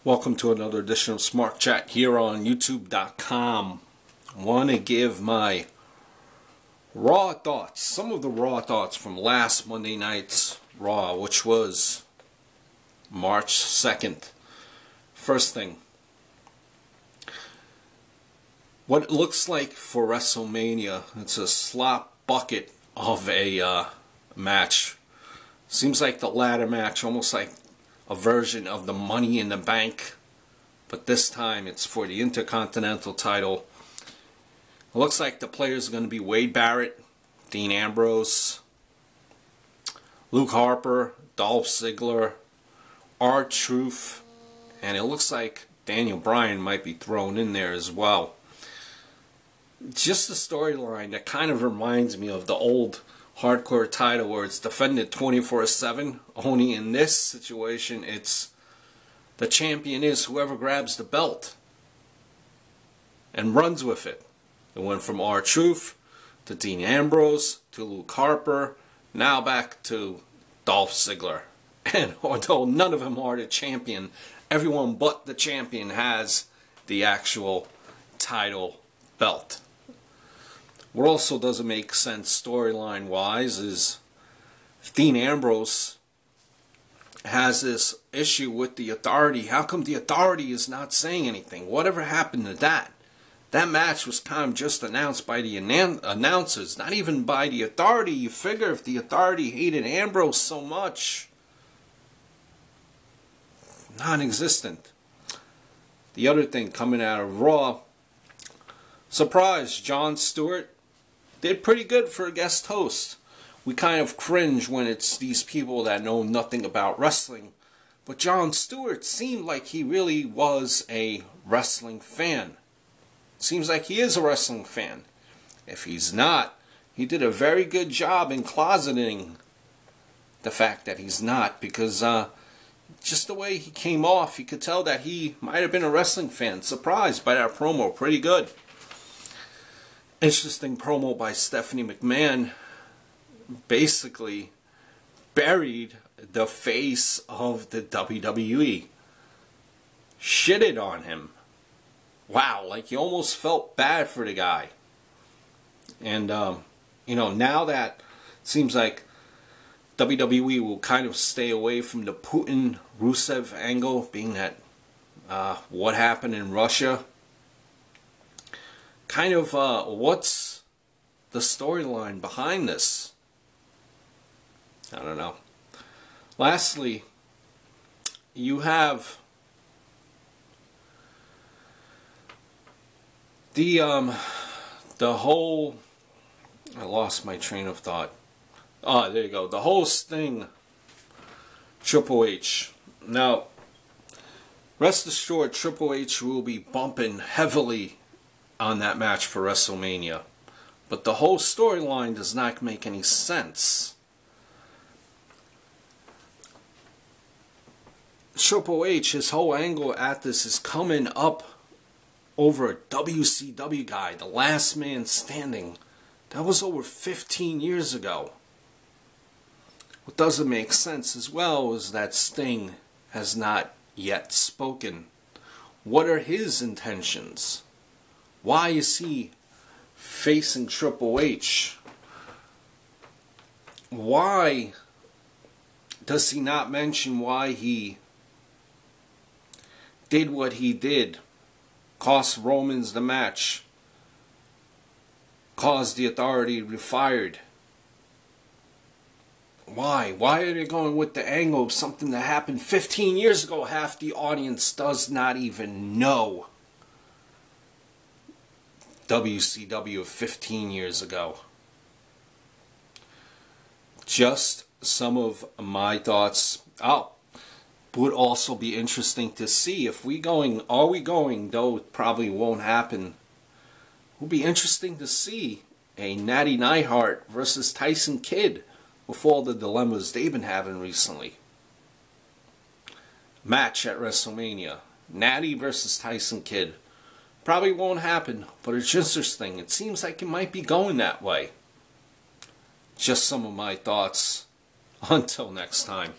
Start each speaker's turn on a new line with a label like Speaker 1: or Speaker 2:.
Speaker 1: Welcome to another edition of Smart Chat here on YouTube.com. I want to give my raw thoughts, some of the raw thoughts from last Monday night's Raw, which was March 2nd. First thing, what it looks like for WrestleMania, it's a slop bucket of a match. Seems like the ladder match, almost like a version of the Money in the Bank, but this time it's for the Intercontinental title. It looks like the players are going to be Wade Barrett, Dean Ambrose, Luke Harper, Dolph Ziggler, R-Truth, and it looks like Daniel Bryan might be thrown in there as well. Just a storyline that kind of reminds me of the old hardcore title where it's defended 24/7. Only in this situation, it's the champion is whoever grabs the belt and runs with it. It went from R-Truth to Dean Ambrose to Luke Harper, now back to Dolph Ziggler. And although none of them are the champion, everyone but the champion has the actual title belt. What also doesn't make sense storyline wise is if Dean Ambrose has this issue with the Authority, how come the Authority is not saying anything? Whatever happened to that? That match was kind of just announced by the announcers, not even by the Authority. You figure if the Authority hated Ambrose so much, non-existent. The other thing coming out of Raw, surprise, Jon Stewart did pretty good for a guest host. We kind of cringe when it's these people that know nothing about wrestling, but Jon Stewart seemed like he really was a wrestling fan. Seems like he is a wrestling fan. If he's not, he did a very good job in closeting the fact that he's not, because just the way he came off, you could tell that he might have been a wrestling fan. Surprised by that promo, pretty good. Interesting promo by Stephanie McMahon. Basically buried the face of the WWE. Shitted on him. Wow, like you almost felt bad for the guy. And, now that it seems like WWE will kind of stay away from the Putin-Rusev angle, being that what happened in Russia. Kind of, what's the storyline behind this? I don't know. Lastly, you have the whole, I lost my train of thought. Ah, there you go. The whole Sting Triple H. Now, rest assured, Triple H will be bumping heavily on that match for WrestleMania. But the whole storyline does not make any sense. Triple H, his whole angle at this is coming up over a WCW guy, the last man standing. That was over 15 years ago. What doesn't make sense as well is that Sting has not yet spoken. What are his intentions? Why is he facing Triple H? Why does he not mention why he did what he did? Cost Romans the match. Caused the Authority to be fired. Why? Why are they going with the angle of something that happened 15 years ago? Half the audience does not even know WCW of 15 years ago. Just some of my thoughts. Would also be interesting to see if are we going, though it probably won't happen. Would be interesting to see a Natty Neidhart versus Tyson Kidd with all the dilemmas they've been having recently. Match at WrestleMania. Natty versus Tyson Kidd. Probably won't happen, but it's interesting. It seems like it might be going that way. Just some of my thoughts. Until next time.